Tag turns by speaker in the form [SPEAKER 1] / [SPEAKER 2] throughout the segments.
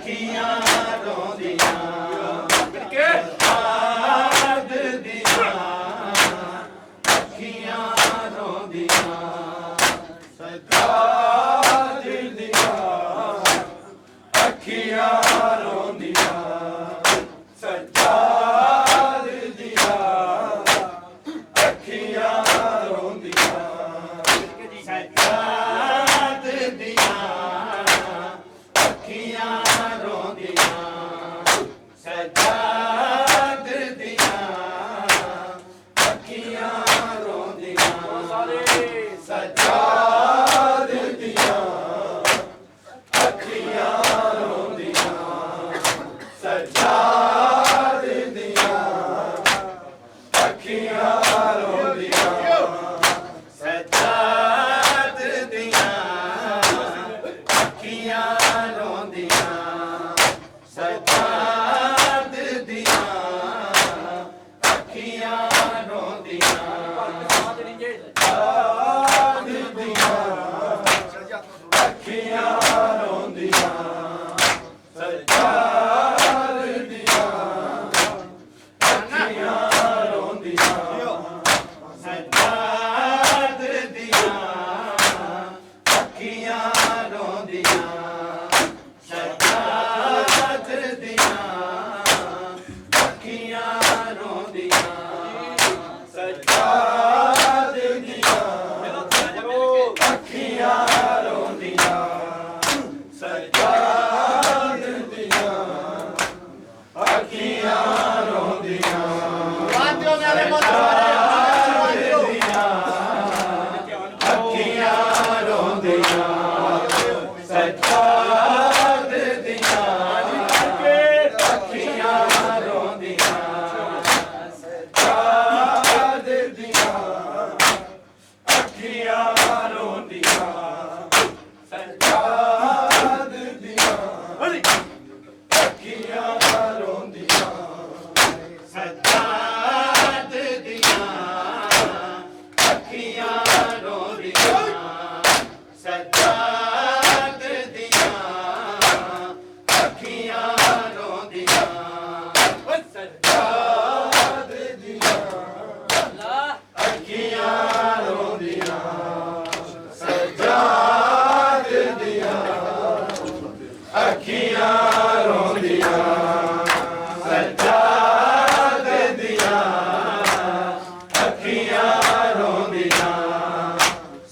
[SPEAKER 1] ਅੱਖੀਆਂ ਰੋਂਦੀਆਂ ਸੱਜਾਦ ਦੀਆਂ ਅੱਖੀਆਂ ਰੋਂਦੀਆਂ ਸੱਜਾਦ ਦੀਆਂ ਅੱਖੀਆਂ ਰੋਂਦੀਆਂ ਸੱਜਾਦ ਦੀਆਂ ਅੱਖੀਆਂ ਰੋਂਦੀਆਂ ਸੱਜਾਦ ਦੀਆਂ ਅੱਖੀਆਂ ਰੋਂਦੀਆਂ ਸੱਜਾਦ ਦੀਆਂ ਅੱਖੀਆਂ ਰੋਂਦੀਆਂ ਸੱਜਾਦ ਦੀਆਂ ਅੱਖੀਆਂ ਰੋਂਦੀਆਂ ਸੱਜਾਦ ਦੀਆਂ ਅੱਖੀਆਂ ਰੋਂਦੀਆਂ ਸੱਜਾਦ ਦੀਆਂ ਅੱਖੀਆਂ ਰੋਂਦੀਆਂ ਸੱਜਾਦ ਦੀਆਂ ਅੱਖੀਆਂ ਰੋਂਦੀਆਂ ਸੱਜਾਦ ਦੀਆਂ ਅੱਖੀਆਂ ਰੋਂਦੀਆਂ ਸੱਜਾਦ ਦੀਆਂ ਅੱਖੀਆਂ ਰੋਂਦੀਆਂ ਸੱਜਾਦ ਦੀਆਂ ਅੱਖੀਆਂ ਰੋਂਦੀਆਂ ਸੱਜਾਦ ਦੀਆਂ ਅੱਖੀਆਂ ਰੋਂਦੀਆਂ ਸੱਜਾਦ ਦੀਆਂ ਅੱਖੀਆਂ ਰੋਂਦੀਆਂ ਸੱਜਾਦ ਦੀਆਂ ਅੱਖੀਆਂ ਰੋਂਦੀਆਂ ਵਾਦਿਓ ਨਾਲੇ ਅੱਖੀਆਂ ਰੋਂਦੀਆਂ ਸੱਜਾਦ ਦੀਆਂ ਅੱਖੀਆਂ ਰੋਂਦੀਆਂ ਸੱਜਾਦ ਦੀਆਂ ਅੱਖੀਆਂ ਰੋਂਦੀਆਂ ਸੱਜਾਦ ਦੀਆਂ ਅੱਖੀਆਂ ਰੋਂਦੀਆਂ ਸੱਜਾਦ ਦੀਆਂ ਅੱਖੀਆਂ ਰੋਂਦੀਆਂ ਸੱਜਾਦ ਦੀਆਂ ਅੱਖੀਆਂ ਰੋਂਦੀਆਂ ਸੱਜਾਦ ਦੀਆਂ ਅੱਖੀਆਂ ਰੋਂਦੀਆਂ ਸੱਜਾਦ ਦੀਆਂ ਅੱਖੀਆਂ ਰੋਂਦੀਆਂ ਸੱਜਾਦ ਦੀਆਂ ਅੱਖੀਆਂ ਰੋਂਦੀਆਂ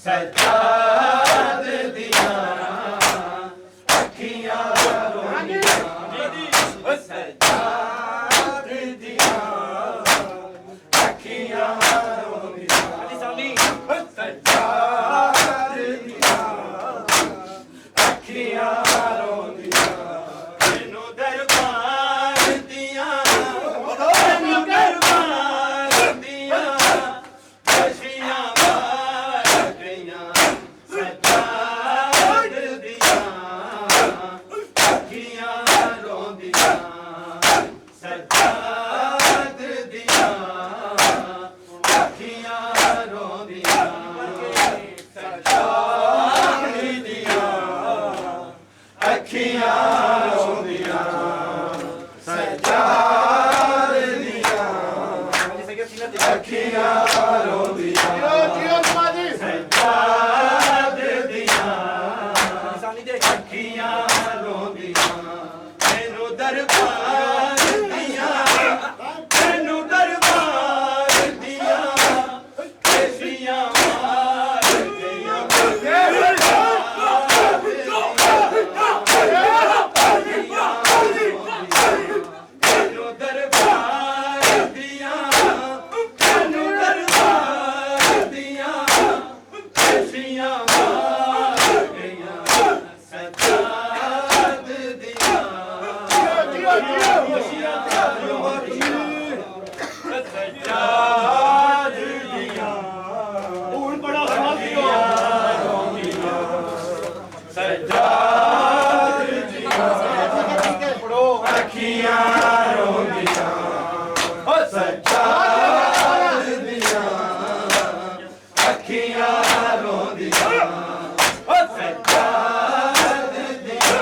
[SPEAKER 1] ਸੱਜਾਦ ਦੀਆਂ ਅੱਖੀਆਂ ਰੋਂਦੀਆਂ ਸੱਜਾਦ ਦੀਆਂ ਅੱਖੀਆਂ ਰੋਂਦੀਆਂ ਸੱਜਾਦ ਦੀਆਂ ਅੱਖੀਆਂ ਰੋਂਦੀਆਂ ਤੈਨੂੰ ਦਰਬਾਰ ਦੀਆਂ ਤੈਨੂੰ ਦਰਬਾਰ ਦੀਆਂ ਖੁਸ਼ੀਆਂ ਮਾਰ ਗਈਆਂ ਸੱਜਾਦ ਦੀਆਂ ਅੱਖੀਆਂ ਰੋਂਦੀਆਂ ਸੱਜਾਦ ਦੀਆਂ ਅੱਖੀਆਂ ਰੋਂਦੀਆਂ ਸੱਜਾਦ ਦੀਆਂ ਅੱਖੀਆਂ ਰੋਂਦੀਆਂ ਸੱਜਾਦ ਦੀਆਂ ਅੱਖੀਆਂ ਰੋਂਦੀਆਂ ਸੱਜਾਦ ਦੀਆਂ ਅੱਖੀਆਂ ਰੋਂਦੀਆਂ ਤੈਨੂੰ ਦਰਬਾਰ ਦੀਆਂ ਤੈਨੂੰ ਦਰਬਾਰ ਦੀਆਂ ਖੁਸ਼ੀਆਂ ਮਾਰ ਗਈਆਂ ਤੈਨੂੰ ਦਰਬਾਰ ਦੀਆਂ ਤੈਨੂੰ ਦਰਬਾਰ ਦੀਆਂ ਖੁਸ਼ੀਆਂ ਮਾਰ ਗਈਆਂ ਸੱਜਾਦ ਦੀਆਂ ਖੁਸ਼ੀਆਂ ਸੱਜਾਦ ਦੀਆਂ ਹੁਣ ਬੜਾ ਰੋਂਦੀਆਂ ਸੱਜਾਦ ਦੀਆਂ ਅੱਖੀਆਂ ਰੋਂਦੀਆਂ ਸੱਜਾਦ ਦੀਆਂ ਅੱਖੀਆਂ ਰੋਂਦੀਆਂ ਸੱਜਾਦ ਦੀਆਂ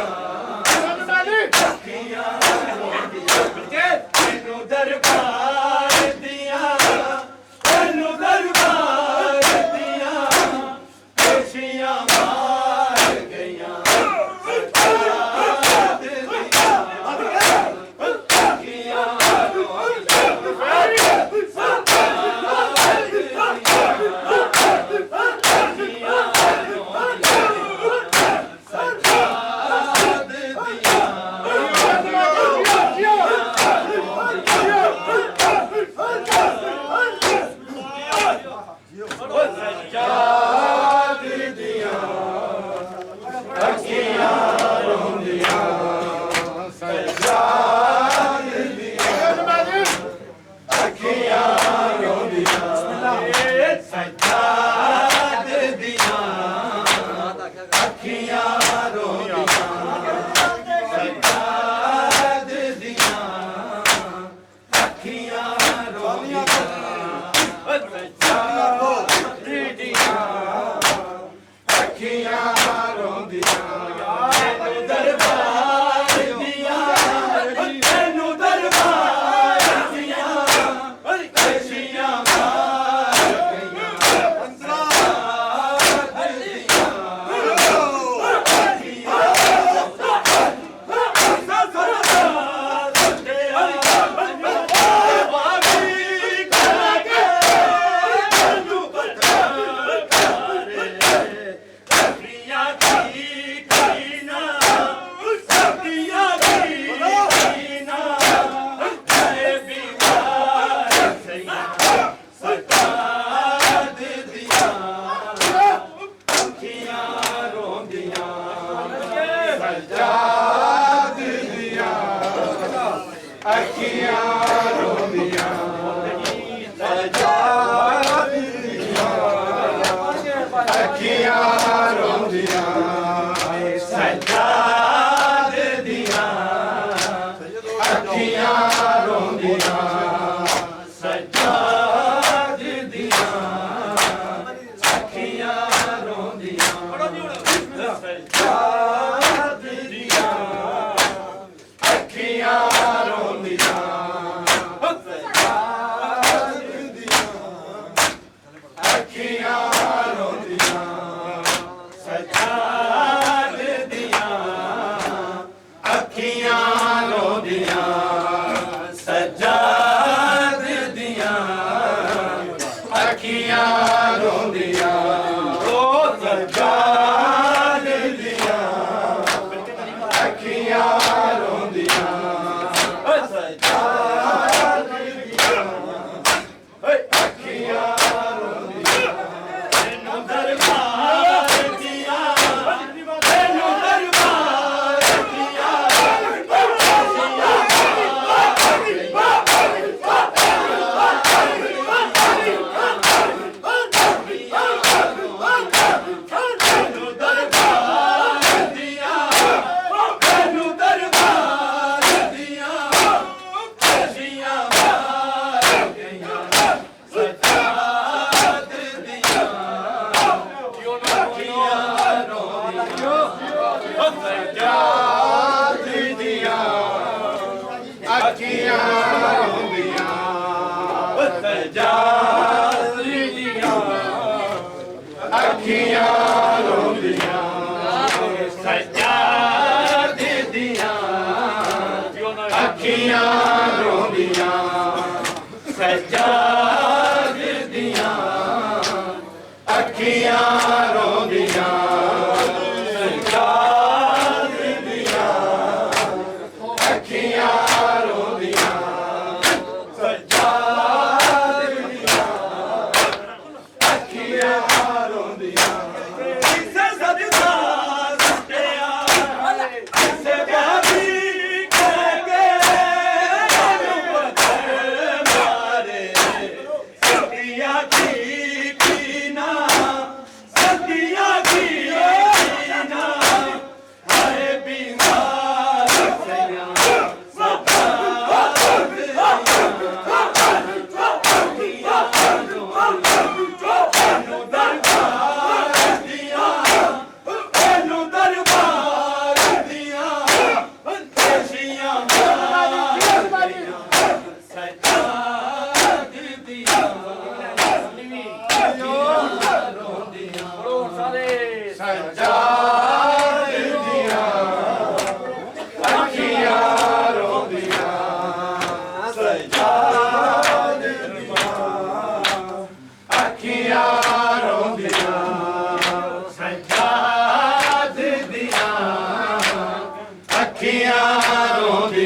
[SPEAKER 1] Sadia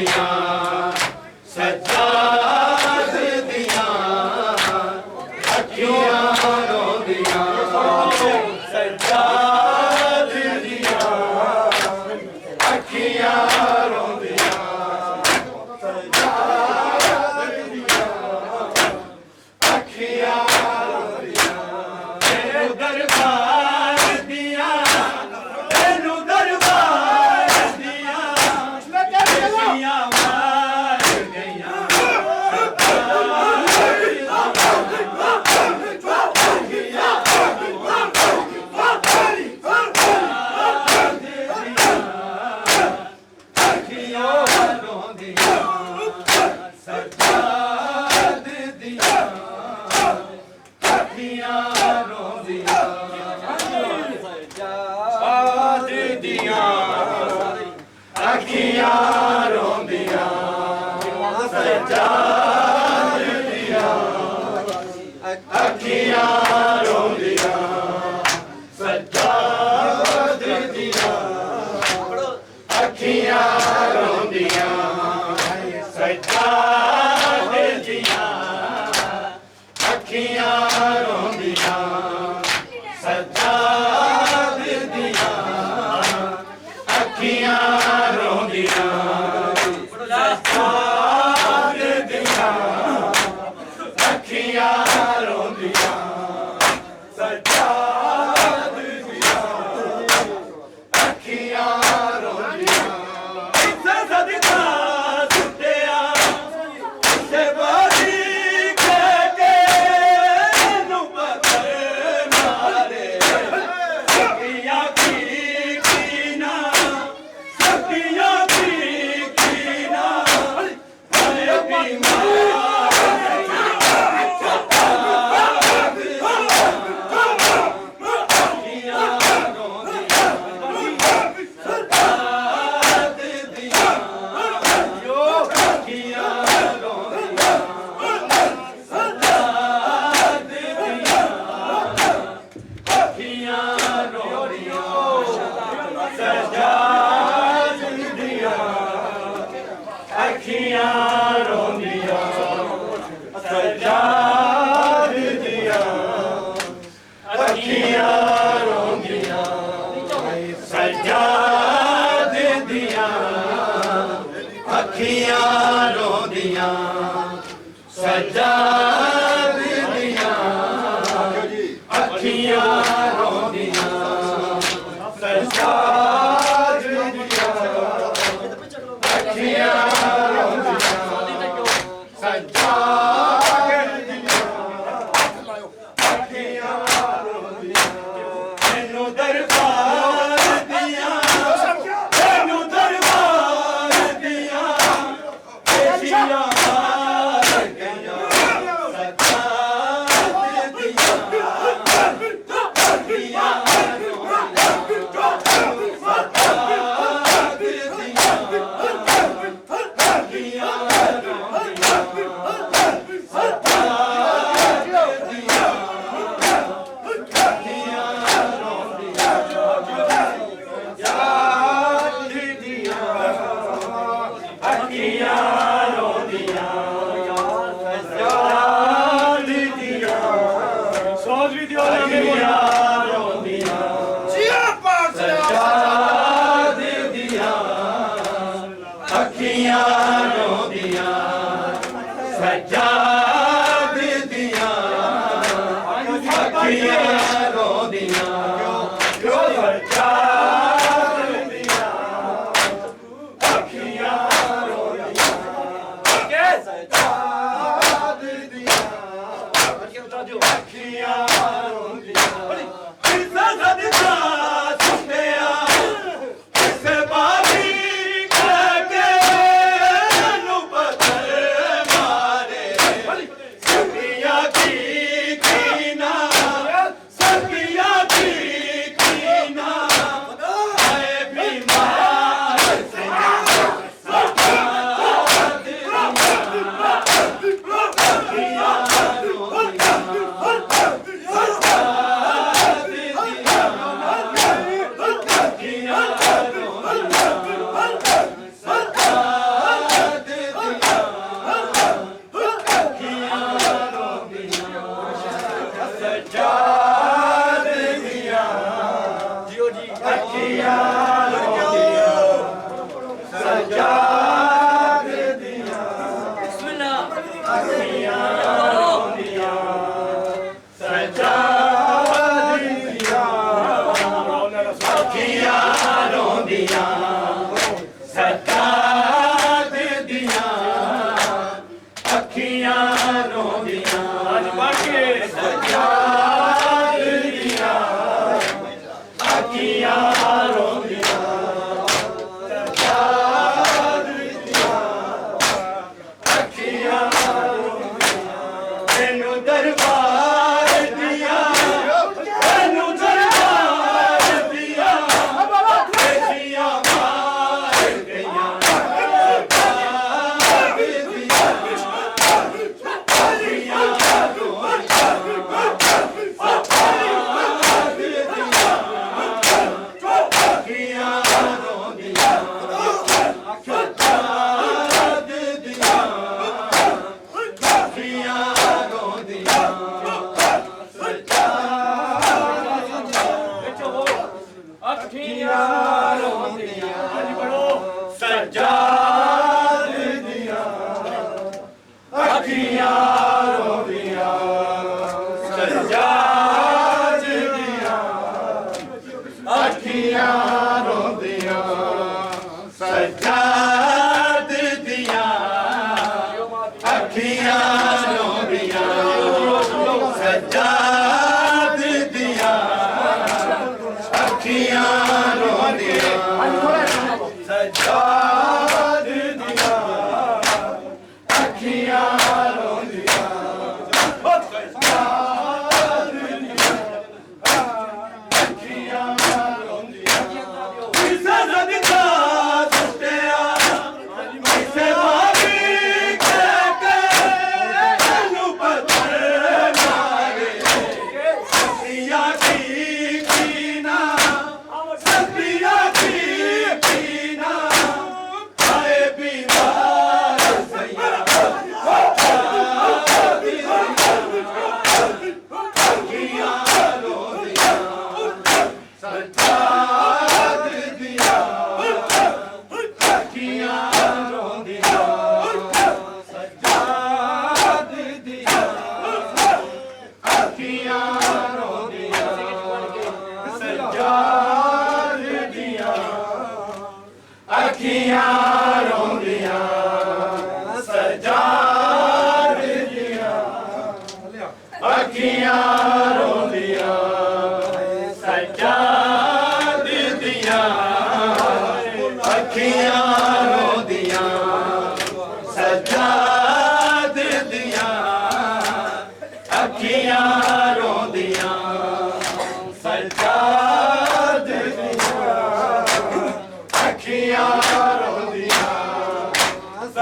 [SPEAKER 2] Maria.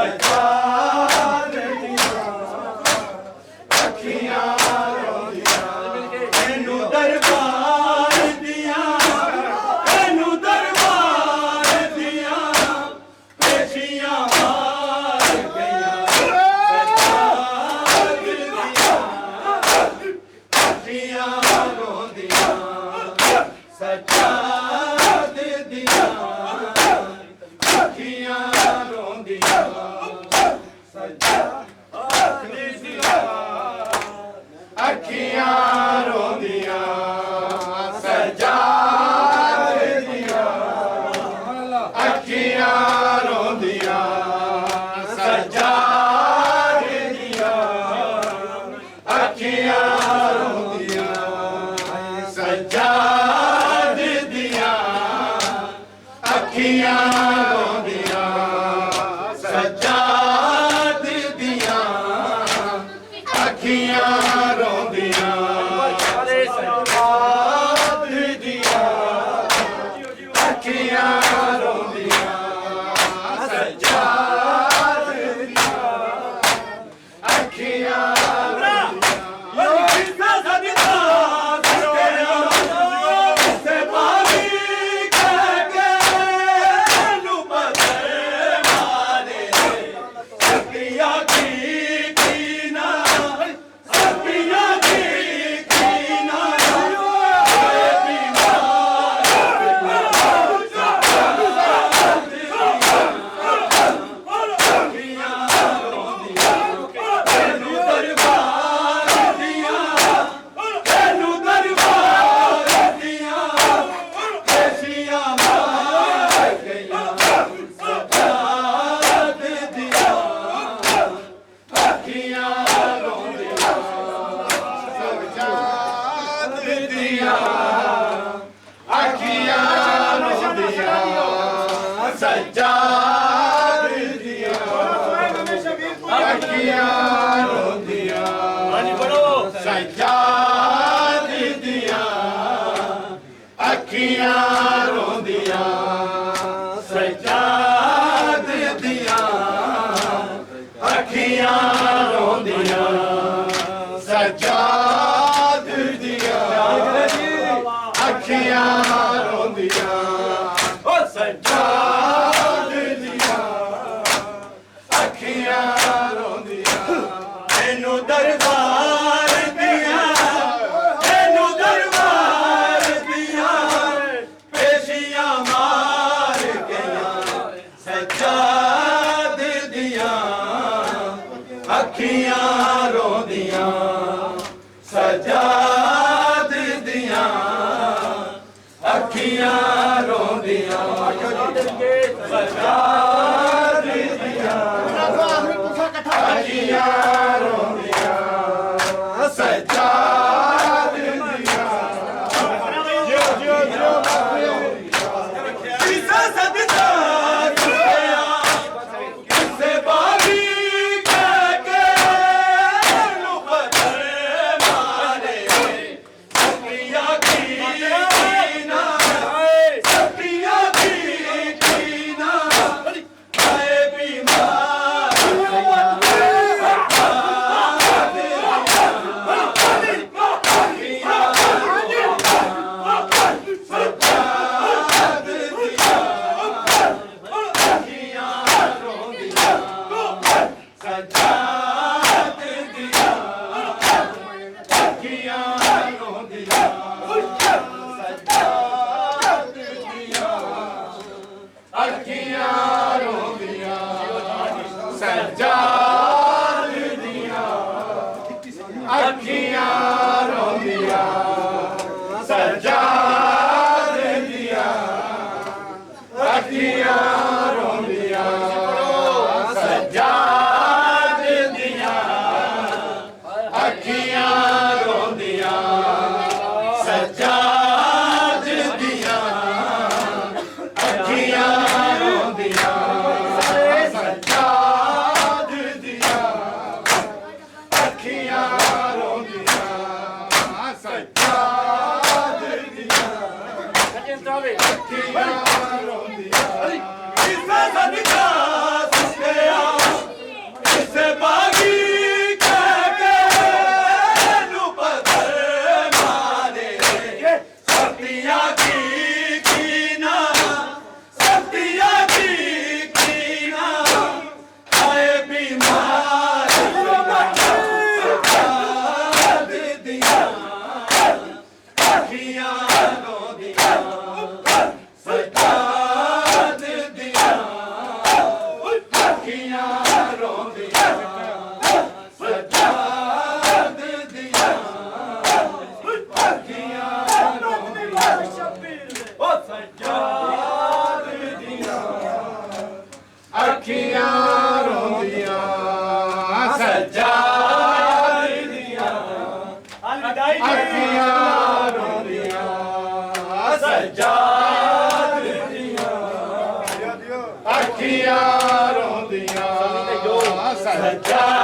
[SPEAKER 2] ਸਜਾਦ ਦੀਆਂ ਅੱਖੀਆਂ ਰੋਂਦੀਆਂ ਇਹਨੂੰ ਦਰਬਾਰ ਦੀਆਂ ਇਹਨੂੰ ਦਰਬਾਰ ਦੀਆਂ ਪੇਸ਼ੀਆਂ ਮਾਰ ਗਈਆਂ ਸਜਾਦ ਦੀਆਂ ਅੱਖੀਆਂ ਰੋਂਦੀਆਂ ਸਜਾਦ ਦੀਆਂ ਅੱਖੀਆਂ ਰੋਂਦੀਆਂ ਸਜਾਦ ਦੀਆਂ ਅੱਖੀਆਂ ਰੋਂਦੀਆਂ ਸਜਾਦ ਦੀਆਂ ਅੱਖੀਆਂ ਰੋਂਦੀਆਂ ਸਜਾਦ ਦੀਆਂ ਅੱਖੀਆਂ ਰੋਂਦੀਆਂ ਸਜਾਦ ਦੀਆਂ ਅੱਖੀਆਂ ਰੋਂਦੀਆਂ ਸਜਾਦ ਦੀਆਂ ਅੱਖੀਆਂ ਰੋਂਦੀਆਂ ਸਜਾਦ ਦੀਆਂ ਅੱਖੀਆਂ ਰੋਂਦੀਆਂ ਸਜਾਦ ਦੀਆਂ ਅੱਖੀਆਂ ਸਜਾਦ ਦੀਆਂ ਅੱਖੀਆਂ ਰੋਂਦੀਆਂ ਹਾਂਜੀ ਪੜੋ ਸਜਾਦ ਦੀਆਂ ਅੱਖੀਆਂ ਰੋਂਦੀਆਂ ਸਜਾਦ ਦੀਆਂ ਅੱਖੀਆਂ ਰੋਂਦੀਆਂ ਸਜਾਦ ਦੀਆਂ ਅੱਖੀਆਂ ਰੋਂਦੀਆਂ ਸਜਾਦ ਦੀਆਂ ਅੱਖੀਆਂ ਰੋਂਦੀਆਂ ਇਹਨੂੰ ਦਰਬਾਰ ਦੀਆਂ ਇਹਨੂੰ ਦਰਬਾਰ ਦੀਆਂ ਪੇਸ਼ੀਆਂ ਮਾਰ ਗਈਆਂ ਸਜਾਦ ਦੀਆਂ ਅੱਖੀਆਂ ਰੋਂਦੀਆਂ ਸਜਾਦ ਦੀਆਂ ਅੱਖੀਆਂ ਰੋਂਦੀਆਂ ਸਜਾਦ ਦੀਆਂ ਅੱਖੀਆਂ ਰੋਂਦੀਆਂ ਸਜਾਦ ਦੀਆਂ ਕਿਸੇ ਸਦਕਾ ਚੁੱਕਿਆ ਕਿਸੇ ਬਾਗੀ ਕਹਿ ਕੇ ਨੂੰ ਪੱਥਰ ਮਾਰੇ ਸੱਕੀਆਂ ਕੀ ਨਾ ਸੱਕੀਆਂ ਕੀ ਨਾ ਆਏ ਬਿਮਾਰ ਅੱਖੀਆਂ ਰੋਂਦੀਆਂ ਸਜਾਦ ਦੀਆਂ ਅੱਖੀਆਂ ਰੋਂਦੀਆਂ ਸਜਾਦ ਅੱਖੀਆਂ ਰੋਂਦੀਆਂ ਸਜਾਦ ਦੀਆਂ ਅੱਖੀਆਂ ਰੋਂਦੀਆਂ
[SPEAKER 1] ਉਹ ਸਜਾਦ
[SPEAKER 2] ਦੀਆਂ ਅੱਖੀਆਂ ਰੋਂਦੀਆਂ ਸਜਾਦ ਦੀਆਂ
[SPEAKER 1] ਅਲਵਿਦਾਈ
[SPEAKER 2] ਅੱਖੀਆਂ ਰੋਂਦੀਆਂ ਸਜਾਦ ਦੀਆਂ ਅੱਖੀਆਂ ਰੋਂਦੀਆਂ ਸਜਾਦ